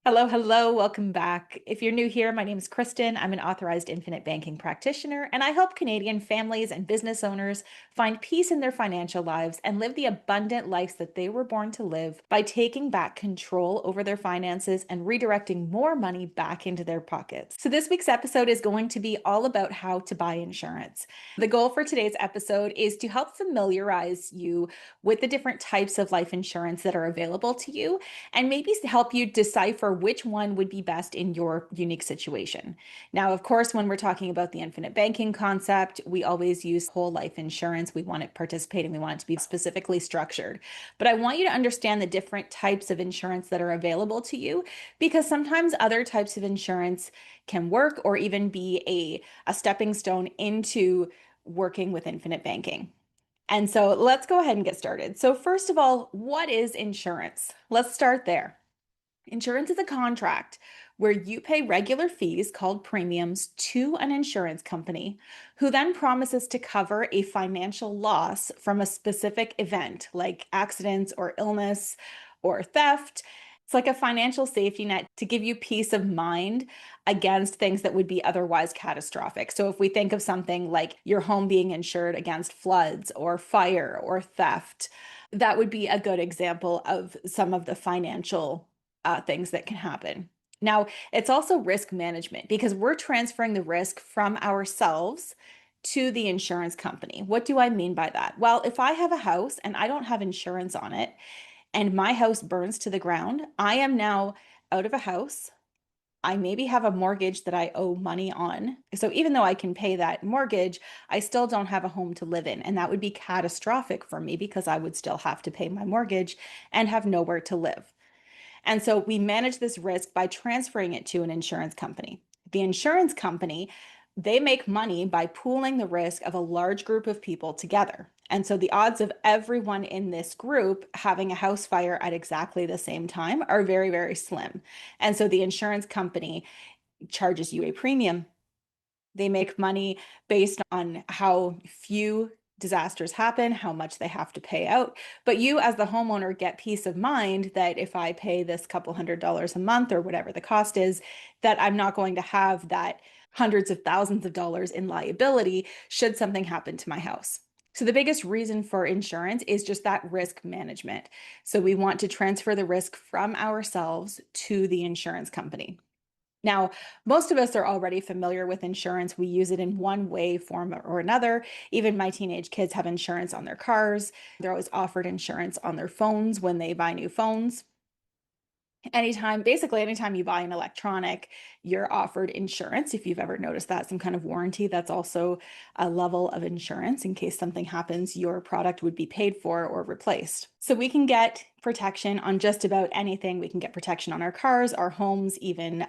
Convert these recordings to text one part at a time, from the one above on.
Hello, hello, welcome back. If you're new here, my name is Kristyn. I'm an authorized infinite banking practitioner, and I help Canadian families and business owners find peace in their financial lives and live the abundant lives that they were born to live by taking back control over their finances and redirecting more money back into their pockets. So, this week's episode is going to be all about how to buy insurance. The goal for today's episode is to help familiarize you with the different types of life insurance that are available to you and maybe help you decipher which one would be best in your unique situation. Now, of course, when we're talking about the infinite banking concept, we always use whole life insurance. We want it participating, we want it to be specifically structured. But I want you to understand the different types of insurance that are available to you because sometimes other types of insurance can work or even be a stepping stone into working with infinite banking. And so let's go ahead and get started. So, first of all, what is insurance? Let's start there. Insurance is a contract where you pay regular fees called premiums to an insurance company who then promises to cover a financial loss from a specific event like accidents or illness or theft. It's like a financial safety net to give you peace of mind against things that would be otherwise catastrophic. So, if we think of something like your home being insured against floods or fire or theft, that would be a good example of some of the financial things that can happen. Now, it's also risk management because we're transferring the risk from ourselves to the insurance company. What do I mean by that? Well, if I have a house and I don't have insurance on it and my house burns to the ground, I am now out of a house. I maybe have a mortgage that I owe money on. So even though I can pay that mortgage, I still don't have a home to live in. And that would be catastrophic for me because I would still have to pay my mortgage and have nowhere to live. And so we manage this risk by transferring it to an insurance company. The insurance company, they make money by pooling the risk of a large group of people together. And so the odds of everyone in this group having a house fire at exactly the same time are very, very slim. And so the insurance company charges you a premium. They make money based on how few disasters happen, how much they have to pay out. But you, as the homeowner, get peace of mind that if I pay this couple $100s a month or whatever the cost is, that I'm not going to have that hundreds of thousands of dollars in liability should something happen to my house. So, the biggest reason for insurance is just that risk management. So, we want to transfer the risk from ourselves to the insurance company. Now, most of us are already familiar with insurance. We use it in one way, form, or another. Even my teenage kids have insurance on their cars. They're always offered insurance on their phones when they buy new phones. Basically, anytime you buy an electronic, you're offered insurance. If you've ever noticed that, some kind of warranty, that's also a level of insurance. In case something happens, your product would be paid for or replaced. So we can get protection on just about anything. We can get protection on our cars, our homes, even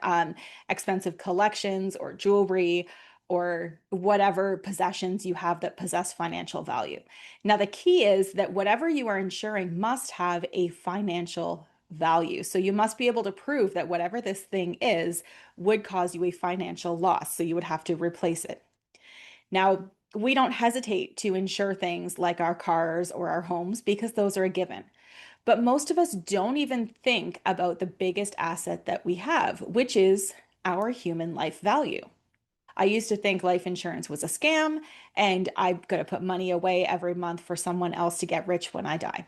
expensive collections or jewelry or whatever possessions you have that possess financial value. Now, the key is that whatever you are insuring must have a financial value. So you must be able to prove that whatever this thing is would cause you a financial loss. So you would have to replace it. Now, we don't hesitate to insure things like our cars or our homes because those are a given. But most of us don't even think about the biggest asset that we have, which is our human life value. I used to think life insurance was a scam and I'm going to put money away every month for someone else to get rich when I die.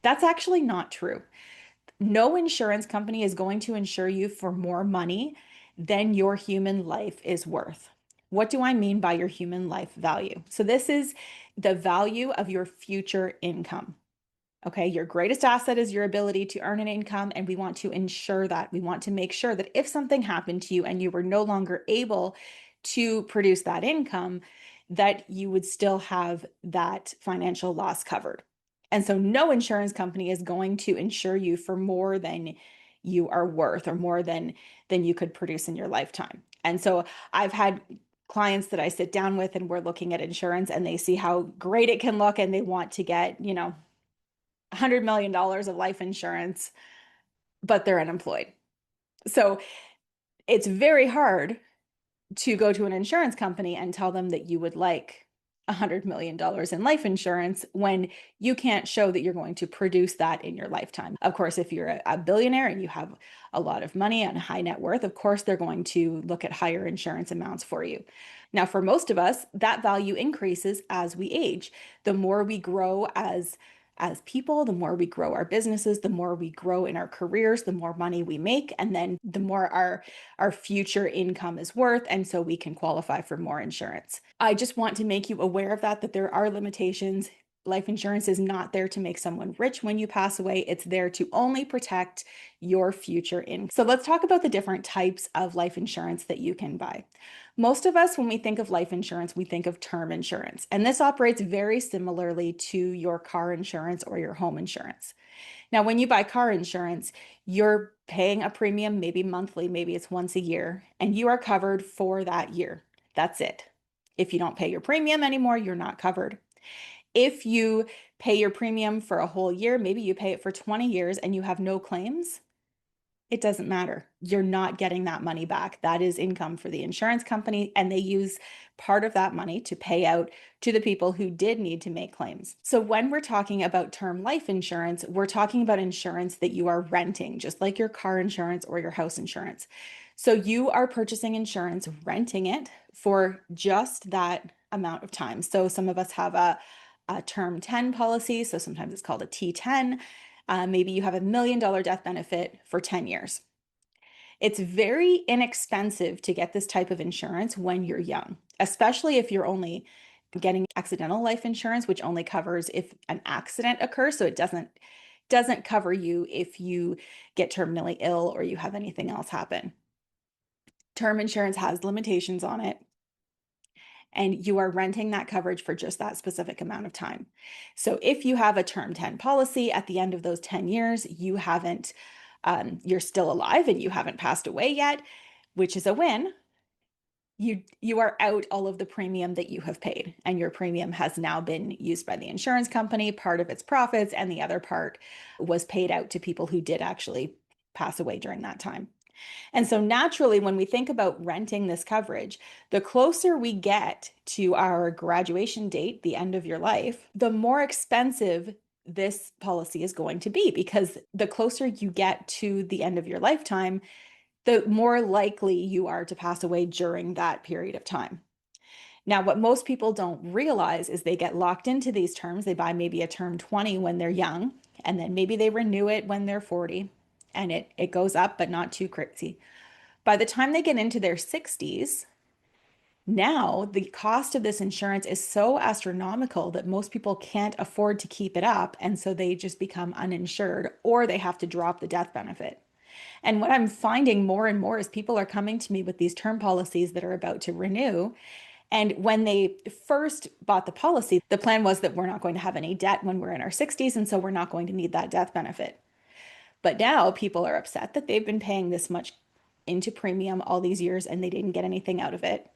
That's actually not true. No insurance company is going to insure you for more money than your human life is worth. What do I mean by your human life value? So, this is the value of your future income. Okay, your greatest asset is your ability to earn an income, and we want to ensure that. We want to make sure that if something happened to you and you were no longer able to produce that income, that you would still have that financial loss covered. And so no insurance company is going to insure you for more than you are worth or more than you could produce in your lifetime. And so I've had clients that I sit down with and we're looking at insurance and they see how great it can look and they want to get, $100 million of life insurance, but they're unemployed. So it's very hard to go to an insurance company and tell them that you would like $100 million in life insurance when you can't show that you're going to produce that in your lifetime. Of course, if you're a billionaire and you have a lot of money and high net worth, of course, they're going to look at higher insurance amounts for you. Now, for most of us, that value increases as we age. The more we grow as people, the more we grow our businesses, the more we grow in our careers, the more money we make, and then the more our future income is worth, and so we can qualify for more insurance. I just want to make you aware of that there are limitations. Life insurance is not there to make someone rich when you pass away. It's there to only protect your future income. So let's talk about the different types of life insurance that you can buy. Most of us, when we think of life insurance, we think of term insurance, and this operates very similarly to your car insurance or your home insurance. Now, when you buy car insurance, you're paying a premium, maybe monthly, maybe it's once a year, and you are covered for that year. That's it. If you don't pay your premium anymore, you're not covered. If you pay your premium for a whole year, maybe you pay it for 20 years and you have no claims, it doesn't matter. You're not getting that money back. That is income for the insurance company, and they use part of that money to pay out to the people who did need to make claims. So when we're talking about term life insurance, we're talking about insurance that you are renting, just like your car insurance or your house insurance. So you are purchasing insurance, renting it for just that amount of time. So some of us have a term 10 policy, so sometimes it's called a T10. Maybe you have $1 million death benefit for 10 years. It's very inexpensive to get this type of insurance when you're young, especially if you're only getting accidental life insurance, which only covers if an accident occurs. So it doesn't cover you if you get terminally ill or you have anything else happen. Term insurance has limitations on it, and you are renting that coverage for just that specific amount of time. So if you have a term 10 policy, at the end of those 10 years, you're still alive and you haven't passed away yet, which is a win. You are out all of the premium that you have paid, and your premium has now been used by the insurance company, part of its profits, and the other part was paid out to people who did actually pass away during that time. And so naturally, when we think about renting this coverage, the closer we get to our graduation date, the end of your life, the more expensive this policy is going to be, because the closer you get to the end of your lifetime, the more likely you are to pass away during that period of time. Now, what most people don't realize is they get locked into these terms. They buy maybe a term 20 when they're young, and then maybe they renew it when they're 40, and it goes up, but not too crazy. By the time they get into their 60s, now the cost of this insurance is so astronomical that most people can't afford to keep it up. And so they just become uninsured, or they have to drop the death benefit. And what I'm finding more and more is people are coming to me with these term policies that are about to renew. And when they first bought the policy, the plan was that we're not going to have any debt when we're in our 60s. And so we're not going to need that death benefit. But now people are upset that they've been paying this much into premium all these years and they didn't get anything out of it.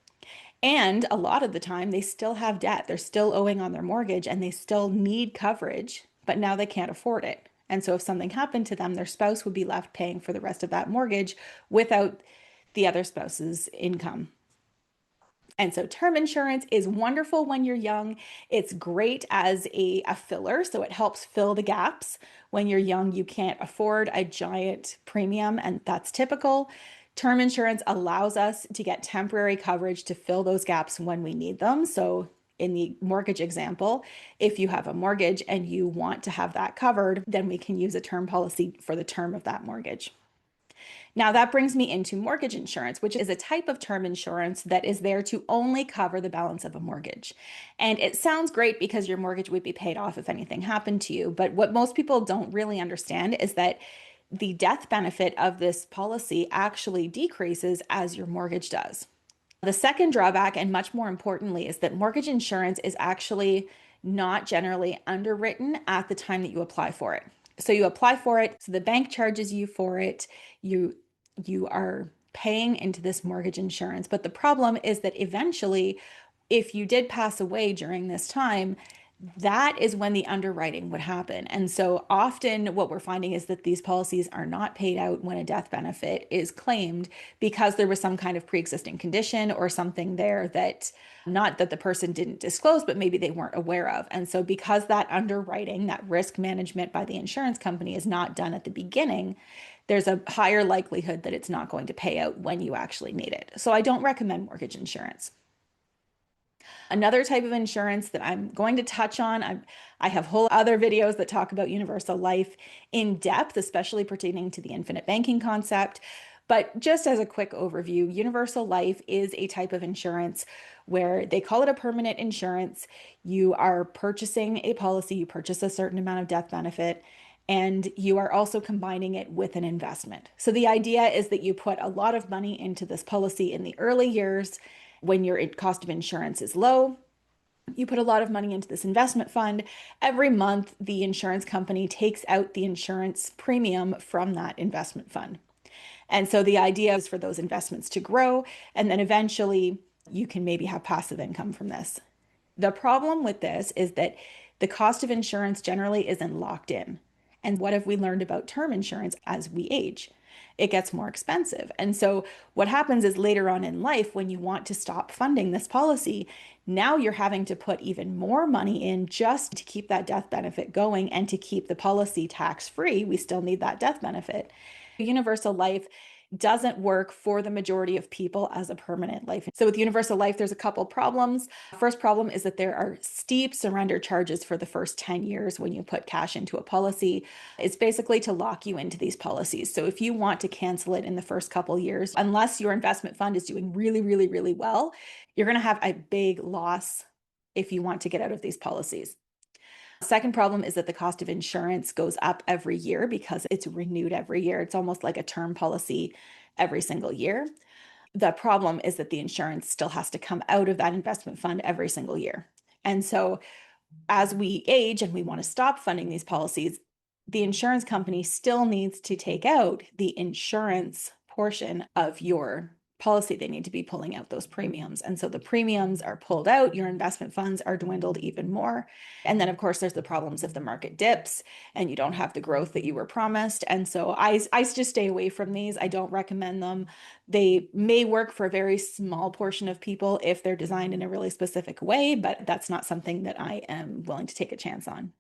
And a lot of the time, they still have debt. They're still owing on their mortgage and they still need coverage, but now they can't afford it. And so if something happened to them, their spouse would be left paying for the rest of that mortgage without the other spouse's income. And so term insurance is wonderful when you're young. It's great as a filler, so it helps fill the gaps. When you're young, you can't afford a giant premium, and that's typical. Term insurance allows us to get temporary coverage to fill those gaps when we need them. So in the mortgage example, if you have a mortgage and you want to have that covered, then we can use a term policy for the term of that mortgage. Now, that brings me into mortgage insurance, which is a type of term insurance that is there to only cover the balance of a mortgage. And it sounds great because your mortgage would be paid off if anything happened to you. But what most people don't really understand is that the death benefit of this policy actually decreases as your mortgage does. The second drawback, and much more importantly, is that mortgage insurance is actually not generally underwritten at the time that you apply for it. So you apply for it, so the bank charges you for it. You are paying into this mortgage insurance. But the problem is that eventually, if you did pass away during this time, That is when the underwriting would happen. And so often what we're finding is that these policies are not paid out when a death benefit is claimed because there was some kind of pre-existing condition or something there that not that the person didn't disclose, but maybe they weren't aware of. And so because that underwriting, that risk management by the insurance company is not done at the beginning, there's a higher likelihood that it's not going to pay out when you actually need it. So I don't recommend mortgage insurance. Another type of insurance that I'm going to touch on, I have whole other videos that talk about universal life in depth, especially pertaining to the infinite banking concept. But just as a quick overview, universal life is a type of insurance where they call it a permanent insurance. You are purchasing a policy, you purchase a certain amount of death benefit, and you are also combining it with an investment. So the idea is that you put a lot of money into this policy in the early years when your cost of insurance is low. You put a lot of money into this investment fund. Every month, the insurance company takes out the insurance premium from that investment fund. And so the idea is for those investments to grow, and then eventually you can maybe have passive income from this. The problem with this is that the cost of insurance generally isn't locked in. And what have we learned about term insurance as we age? It gets more expensive. And so what happens is later on in life, when you want to stop funding this policy, now you're having to put even more money in just to keep that death benefit going and to keep the policy tax free. We still need that death benefit. Universal life doesn't work for the majority of people as a permanent life. So with universal life, there's a couple problems. First problem is that there are steep surrender charges for the first 10 years when you put cash into a policy. It's basically to lock you into these policies. So if you want to cancel it in the first couple years, unless your investment fund is doing really, really, really well, you're going to have a big loss if you want to get out of these policies. Second problem is that the cost of insurance goes up every year because it's renewed every year. It's almost like a term policy every single year. The problem is that the insurance still has to come out of that investment fund every single year. And so as we age and we want to stop funding these policies, the insurance company still needs to take out the insurance portion of your policy. They need to be pulling out those premiums. And so the premiums are pulled out, your investment funds are dwindled even more. And then, of course, there's the problems if the market dips and you don't have the growth that you were promised. And so I just stay away from these. I don't recommend them. They may work for a very small portion of people if they're designed in a really specific way, but that's not something that I am willing to take a chance on.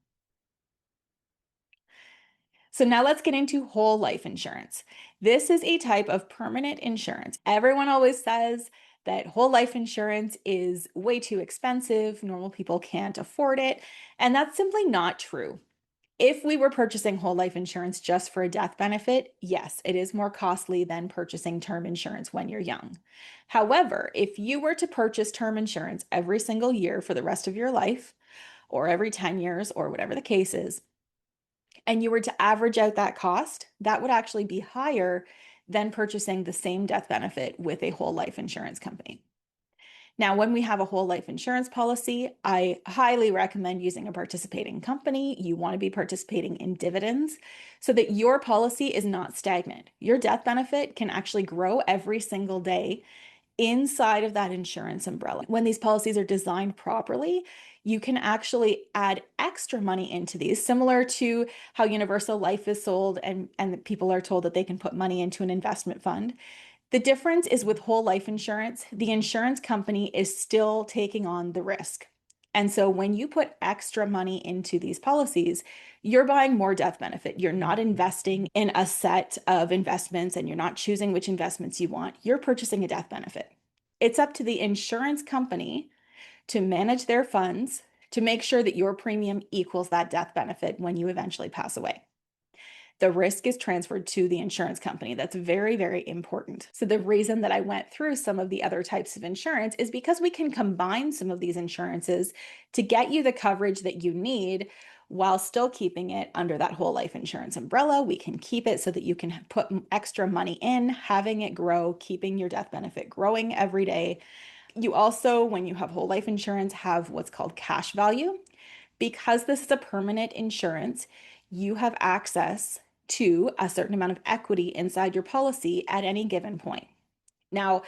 So now let's get into whole life insurance. This is a type of permanent insurance. Everyone always says that whole life insurance is way too expensive. Normal people can't afford it. And that's simply not true. If we were purchasing whole life insurance just for a death benefit, yes, it is more costly than purchasing term insurance when you're young. However, if you were to purchase term insurance every single year for the rest of your life, or every 10 years, or whatever the case is, and you were to average out that cost, that would actually be higher than purchasing the same death benefit with a whole life insurance company. Now, when we have a whole life insurance policy, I highly recommend using a participating company. You want to be participating in dividends so that your policy is not stagnant. Your death benefit can actually grow every single day inside of that insurance umbrella. When these policies are designed properly, you can actually add extra money into these, similar to how universal life is sold and people are told that they can put money into an investment fund. The difference is with whole life insurance, the insurance company is still taking on the risk. And so when you put extra money into these policies, you're buying more death benefit. You're not investing in a set of investments and you're not choosing which investments you want. You're purchasing a death benefit. It's up to the insurance company to manage their funds to make sure that your premium equals that death benefit when you eventually pass away. The risk is transferred to the insurance company. That's very, very important. So the reason that I went through some of the other types of insurance is because we can combine some of these insurances to get you the coverage that you need while still keeping it under that whole life insurance umbrella. We can keep it so that you can put extra money in, having it grow, keeping your death benefit growing every day. You also, when you have whole life insurance, have what's called cash value. Because this is a permanent insurance, you have access to a certain amount of equity inside your policy at any given point. Now,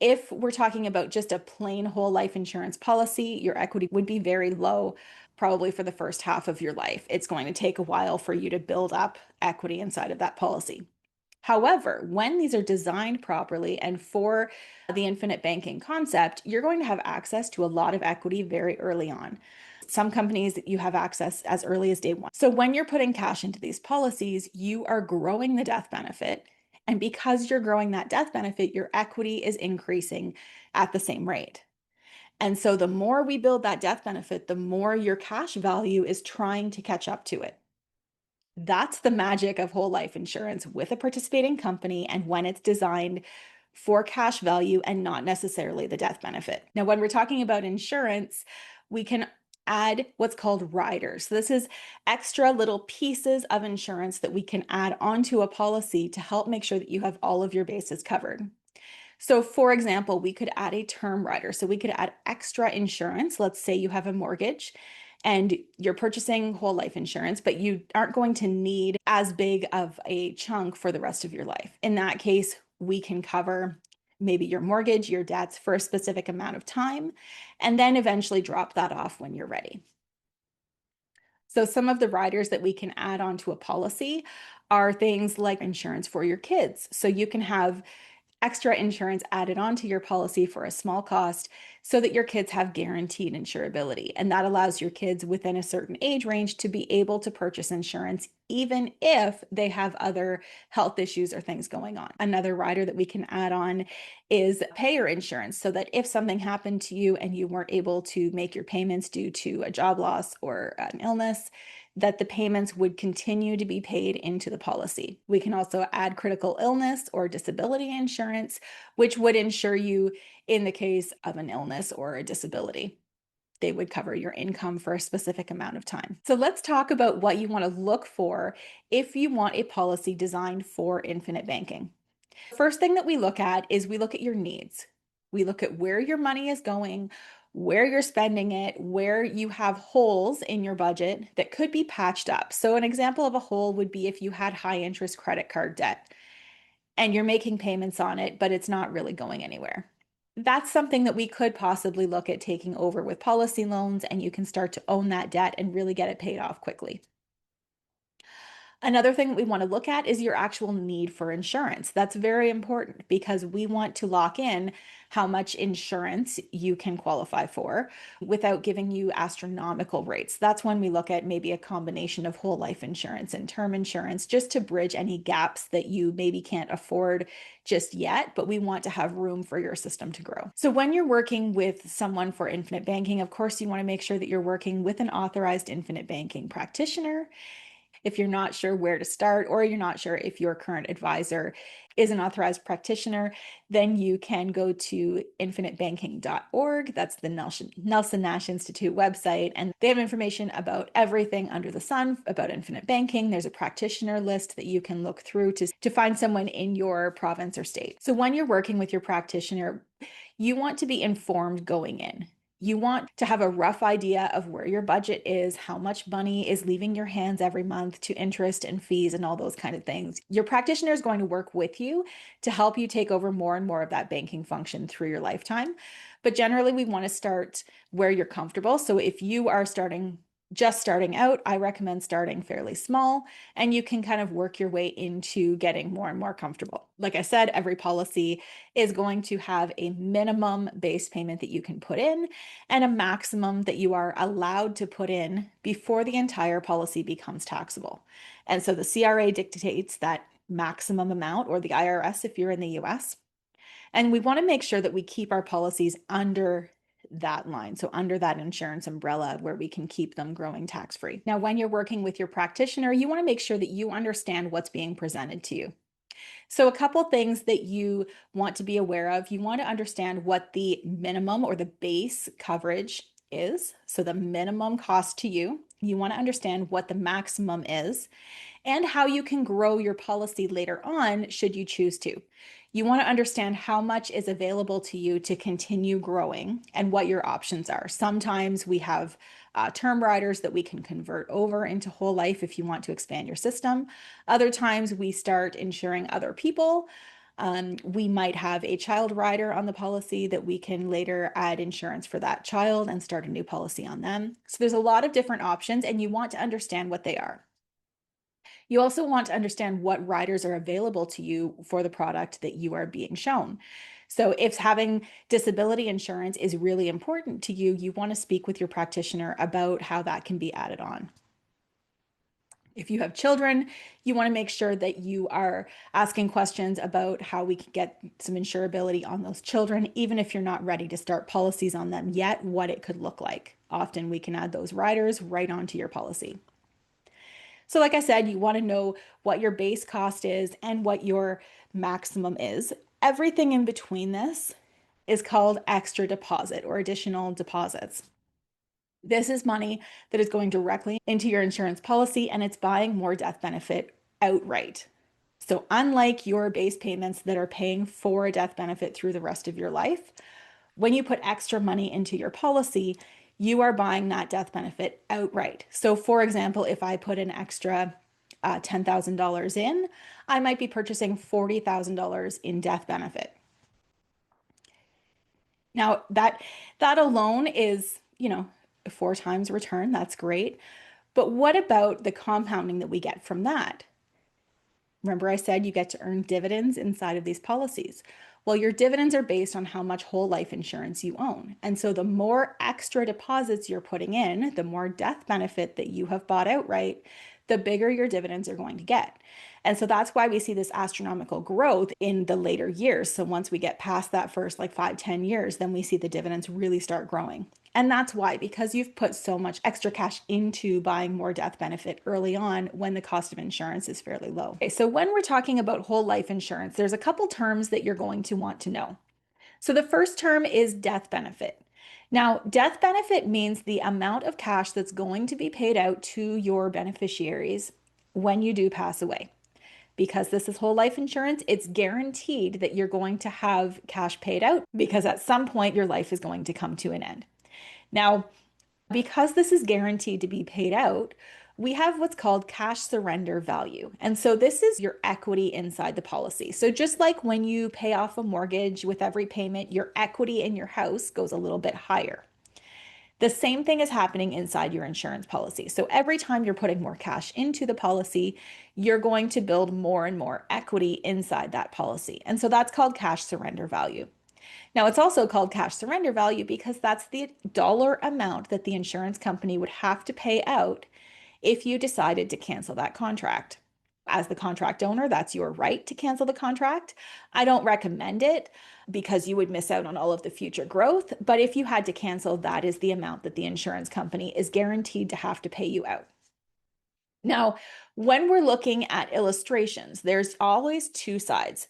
if we're talking about just a plain whole life insurance policy, your equity would be very low, probably for the first half of your life. It's going to take a while for you to build up equity inside of that policy. However, when these are designed properly and for the infinite banking concept, you're going to have access to a lot of equity very early on. Some companies, you have access as early as day one. So when you're putting cash into these policies, you are growing the death benefit. And because you're growing that death benefit, your equity is increasing at the same rate. And so the more we build that death benefit, the more your cash value is trying to catch up to it. That's the magic of whole life insurance with a participating company and when it's designed for cash value and not necessarily the death benefit. Now, when we're talking about insurance, we can add what's called riders. So this is extra little pieces of insurance that we can add onto a policy to help make sure that you have all of your bases covered. So, for example, we could add a term rider. So we could add extra insurance. Let's say you have a mortgage and you're purchasing whole life insurance, but you aren't going to need as big of a chunk for the rest of your life. In that case, we can cover maybe your mortgage, your debts for a specific amount of time, and then eventually drop that off when you're ready. So some of the riders that we can add onto a policy are things like insurance for your kids. So you can have extra insurance added onto your policy for a small cost so that your kids have guaranteed insurability. And that allows your kids within a certain age range to be able to purchase insurance, even if they have other health issues or things going on. Another rider that we can add on is payer insurance, so that if something happened to you and you weren't able to make your payments due to a job loss or an illness, that the payments would continue to be paid into the policy. We can also add critical illness or disability insurance, which would insure you in the case of an illness or a disability. They would cover your income for a specific amount of time. So let's talk about what you want to look for if you want a policy designed for infinite banking. First thing that we look at is we look at your needs. We look at where your money is going, where you're spending it, where you have holes in your budget that could be patched up. So an example of a hole would be if you had high interest credit card debt and you're making payments on it, but it's not really going anywhere. That's something that we could possibly look at taking over with policy loans, and you can start to own that debt and really get it paid off quickly. Another thing that we want to look at is your actual need for insurance. That's very important because we want to lock in how much insurance you can qualify for without giving you astronomical rates. That's when we look at maybe a combination of whole life insurance and term insurance just to bridge any gaps that you maybe can't afford just yet, but we want to have room for your system to grow. So when you're working with someone for infinite banking, of course, you want to make sure that you're working with an authorized infinite banking practitioner. If you're not sure where to start, or you're not sure if your current advisor is an authorized practitioner, then you can go to infinitebanking.org. That's the Nelson Nash Institute website. And they have information about everything under the sun about infinite banking. There's a practitioner list that you can look through to find someone in your province or state. So when you're working with your practitioner, you want to be informed going in. You want to have a rough idea of where your budget is, how much money is leaving your hands every month to interest and fees and all those kind of things. Your practitioner is going to work with you to help you take over more and more of that banking function through your lifetime. But generally, we want to start where you're comfortable. So if you are just starting out, I recommend starting fairly small, and you can kind of work your way into getting more and more comfortable. Like I said, every policy is going to have a minimum base payment that you can put in and a maximum that you are allowed to put in before the entire policy becomes taxable. And so the CRA dictates that maximum amount, or the IRS if you're in the US. And we want to make sure that we keep our policies under that line. So under that insurance umbrella where we can keep them growing tax-free. Now, when you're working with your practitioner, you want to make sure that you understand what's being presented to you. So a couple things that you want to be aware of, you want to understand what the minimum or the base coverage is. So the minimum cost to you. You want to understand what the maximum is and how you can grow your policy later on should you choose to. You want to understand how much is available to you to continue growing and what your options are. Sometimes we have term riders that we can convert over into whole life if you want to expand your system. Other times we start insuring other people. We might have a child rider on the policy that we can later add insurance for that child and start a new policy on them. So there's a lot of different options, and you want to understand what they are. You also want to understand what riders are available to you for the product that you are being shown. So, if having disability insurance is really important to you, you want to speak with your practitioner about how that can be added on. If you have children, you want to make sure that you are asking questions about how we can get some insurability on those children, even if you're not ready to start policies on them yet, what it could look like. Often we can add those riders right onto your policy. So, like I said, you want to know what your base cost is and what your maximum is. Everything in between this is called extra deposit or additional deposits. This is money that is going directly into your insurance policy and it's buying more death benefit outright. So, unlike your base payments that are paying for a death benefit through the rest of your life, when you put extra money into your policy, you are buying that death benefit outright. So, for example, if I put an extra $10,000 in, I might be purchasing $40,000 in death benefit. Now, that alone is, 4 times return. That's great. But what about the compounding that we get from that? Remember, I said you get to earn dividends inside of these policies. Well, your dividends are based on how much whole life insurance you own. And so the more extra deposits you're putting in, the more death benefit that you have bought outright, the bigger your dividends are going to get. And so that's why we see this astronomical growth in the later years. So once we get past that first like 5, 10 years, then we see the dividends really start growing. And that's why, because you've put so much extra cash into buying more death benefit early on when the cost of insurance is fairly low. Okay, so when we're talking about whole life insurance, there's a couple terms that you're going to want to know. So the first term is death benefit. Now, death benefit means the amount of cash that's going to be paid out to your beneficiaries when you do pass away. Because this is whole life insurance, it's guaranteed that you're going to have cash paid out because at some point your life is going to come to an end. Now, because this is guaranteed to be paid out, we have what's called cash surrender value. And so this is your equity inside the policy. So just like when you pay off a mortgage with every payment, your equity in your house goes a little bit higher. The same thing is happening inside your insurance policy. So every time you're putting more cash into the policy, you're going to build more and more equity inside that policy. And so that's called cash surrender value. Now, it's also called cash surrender value because that's the dollar amount that the insurance company would have to pay out if you decided to cancel that contract. As the contract owner, that's your right to cancel the contract. I don't recommend it because you would miss out on all of the future growth. But if you had to cancel, that is the amount that the insurance company is guaranteed to have to pay you out. Now, when we're looking at illustrations, there's always two sides.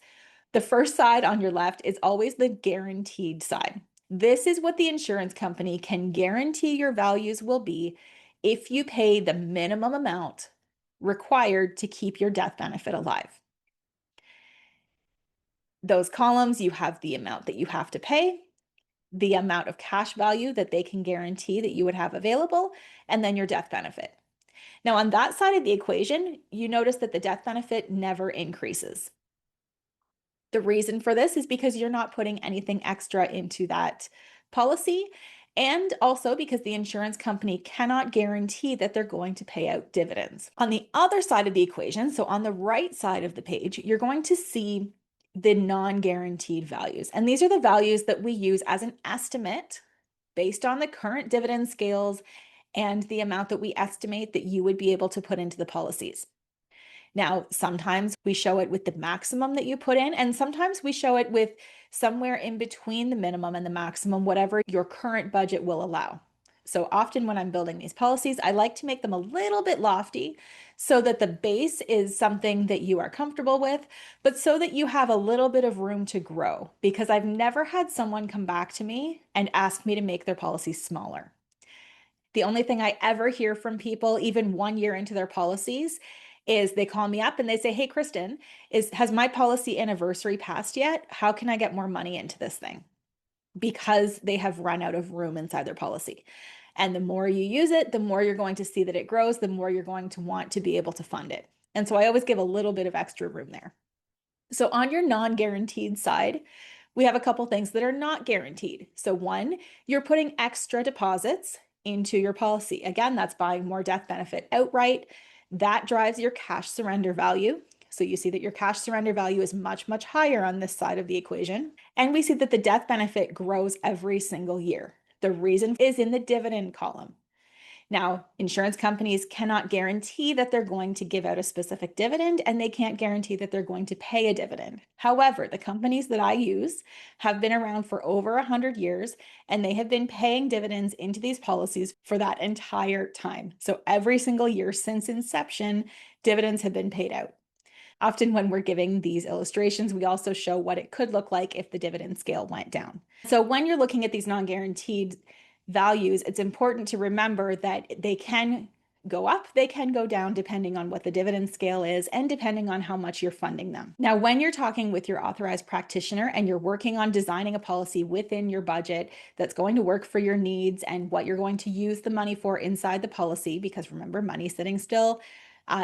The first side on your left is always the guaranteed side. This is what the insurance company can guarantee your values will be if you pay the minimum amount required to keep your death benefit alive. Those columns, you have the amount that you have to pay, the amount of cash value that they can guarantee that you would have available, and then your death benefit. Now, on that side of the equation, you notice that the death benefit never increases. The reason for this is because you're not putting anything extra into that policy, and also because the insurance company cannot guarantee that they're going to pay out dividends. On the other side of the equation, so on the right side of the page, you're going to see the non-guaranteed values. And these are the values that we use as an estimate based on the current dividend scales and the amount that we estimate that you would be able to put into the policies. Now, sometimes we show it with the maximum that you put in, and sometimes we show it with somewhere in between the minimum and the maximum, whatever your current budget will allow. So often when I'm building these policies, I like to make them a little bit lofty so that the base is something that you are comfortable with, but so that you have a little bit of room to grow. Because I've never had someone come back to me and ask me to make their policies smaller. The only thing I ever hear from people, even 1 year into their policies, is they call me up and they say, "Hey, Kristyn, has my policy anniversary passed yet? How can I get more money into this thing?" Because they have run out of room inside their policy. And the more you use it, the more you're going to see that it grows, the more you're going to want to be able to fund it. And so I always give a little bit of extra room there. So on your non-guaranteed side, we have a couple things that are not guaranteed. So one, you're putting extra deposits into your policy. Again, that's buying more death benefit outright. That drives your cash surrender value. So you see that your cash surrender value is much, much higher on this side of the equation. And we see that the death benefit grows every single year. The reason is in the dividend column. Now, insurance companies cannot guarantee that they're going to give out a specific dividend, and they can't guarantee that they're going to pay a dividend. However, the companies that I use have been around for over 100 years, and they have been paying dividends into these policies for that entire time. So every single year since inception, dividends have been paid out. Often when we're giving these illustrations, we also show what it could look like if the dividend scale went down. So when you're looking at these non-guaranteed values, it's important to remember that they can go up, they can go down depending on what the dividend scale is and depending on how much you're funding them. Now, when you're talking with your authorized practitioner and you're working on designing a policy within your budget that's going to work for your needs and what you're going to use the money for inside the policy, because remember, money sitting still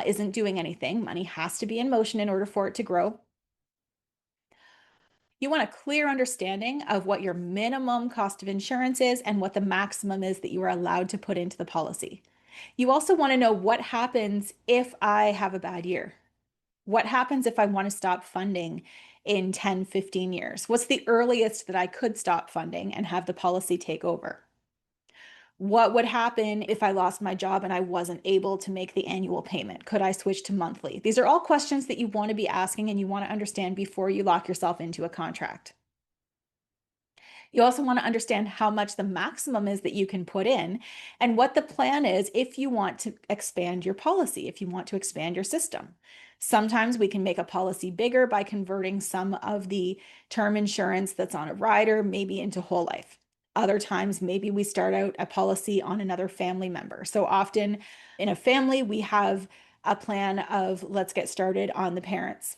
isn't doing anything. Money has to be in motion in order for it to grow. You want a clear understanding of what your minimum cost of insurance is and what the maximum is that you are allowed to put into the policy. You also want to know what happens if I have a bad year. What happens if I want to stop funding in 10, 15 years? What's the earliest that I could stop funding and have the policy take over? What would happen if I lost my job and I wasn't able to make the annual payment? Could I switch to monthly? These are all questions that you want to be asking and you want to understand before you lock yourself into a contract. You also want to understand how much the maximum is that you can put in and what the plan is if you want to expand your policy, if you want to expand your system. Sometimes we can make a policy bigger by converting some of the term insurance that's on a rider maybe into whole life. Other times, maybe we start out a policy on another family member. So often in a family, we have a plan of let's get started on the parents.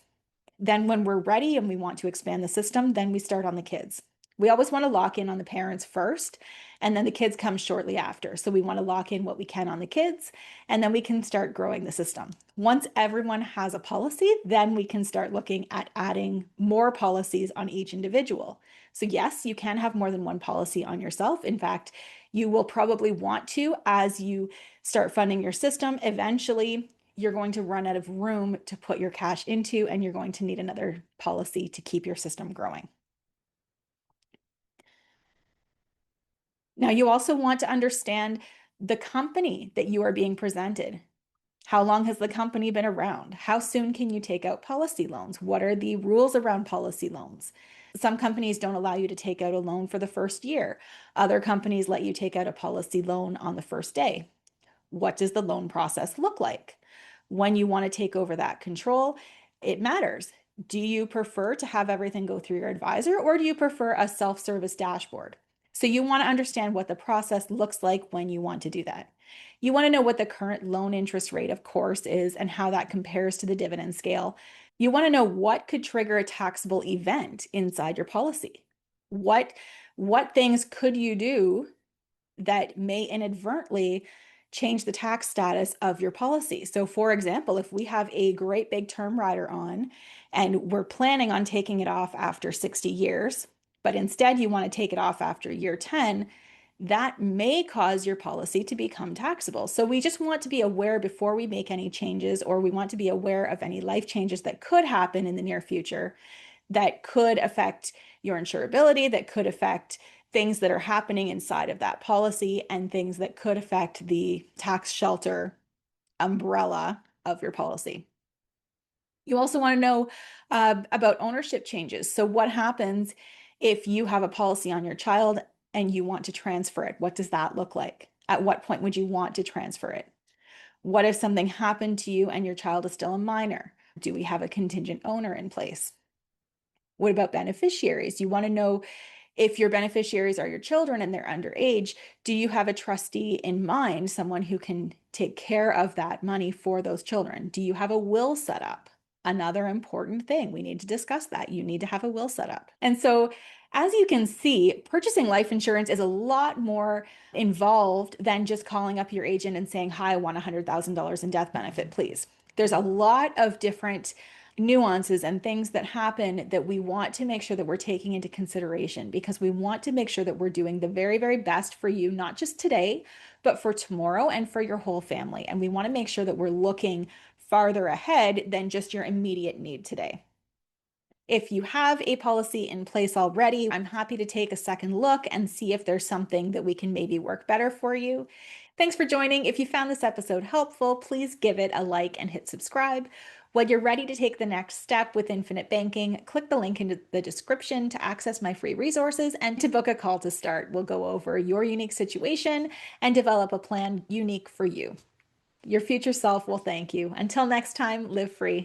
Then when we're ready and we want to expand the system, then we start on the kids. We always want to lock in on the parents first, and then the kids come shortly after. So we want to lock in what we can on the kids, and then we can start growing the system. Once everyone has a policy, then we can start looking at adding more policies on each individual. So yes, you can have more than one policy on yourself. In fact, you will probably want to as you start funding your system. Eventually, you're going to run out of room to put your cash into, and you're going to need another policy to keep your system growing. Now, you also want to understand the company that you are being presented. How long has the company been around? How soon can you take out policy loans? What are the rules around policy loans? Some companies don't allow you to take out a loan for the first year. Other companies let you take out a policy loan on the first day. What does the loan process look like? When you want to take over that control, it matters. Do you prefer to have everything go through your advisor, or do you prefer a self-service dashboard? So you want to understand what the process looks like when you want to do that. You want to know what the current loan interest rate, of course, is and how that compares to the dividend scale. You want to know what could trigger a taxable event inside your policy. What things could you do that may inadvertently change the tax status of your policy. So for example, if we have a great big term rider on and we're planning on taking it off after 60 years, but instead you want to take it off after year 10, that may cause your policy to become taxable. So we just want to be aware before we make any changes, or we want to be aware of any life changes that could happen in the near future that could affect your insurability, that could affect things that are happening inside of that policy, and things that could affect the tax shelter umbrella of your policy. You also want to know about ownership changes. So what happens if you have a policy on your child and you want to transfer it? What does that look like? At what point would you want to transfer it? What if something happened to you and your child is still a minor? Do we have a contingent owner in place? What about beneficiaries? You want to know if your beneficiaries are your children and they're underage, do you have a trustee in mind, someone who can take care of that money for those children? Do you have a will set up? Another important thing, we need to discuss that. You need to have a will set up. And so, as you can see, purchasing life insurance is a lot more involved than just calling up your agent and saying, "Hi, I want $100,000 in death benefit, please." There's a lot of different nuances and things that happen that we want to make sure that we're taking into consideration because we want to make sure that we're doing the very, very best for you, not just today, but for tomorrow and for your whole family. And we want to make sure that we're looking farther ahead than just your immediate need today. If you have a policy in place already, I'm happy to take a second look and see if there's something that we can maybe work better for you. Thanks for joining. If you found this episode helpful, please give it a like and hit subscribe. When you're ready to take the next step with infinite banking, click the link in the description to access my free resources and to book a call to start. We'll go over your unique situation and develop a plan unique for you. Your future self will thank you. Until next time, live free.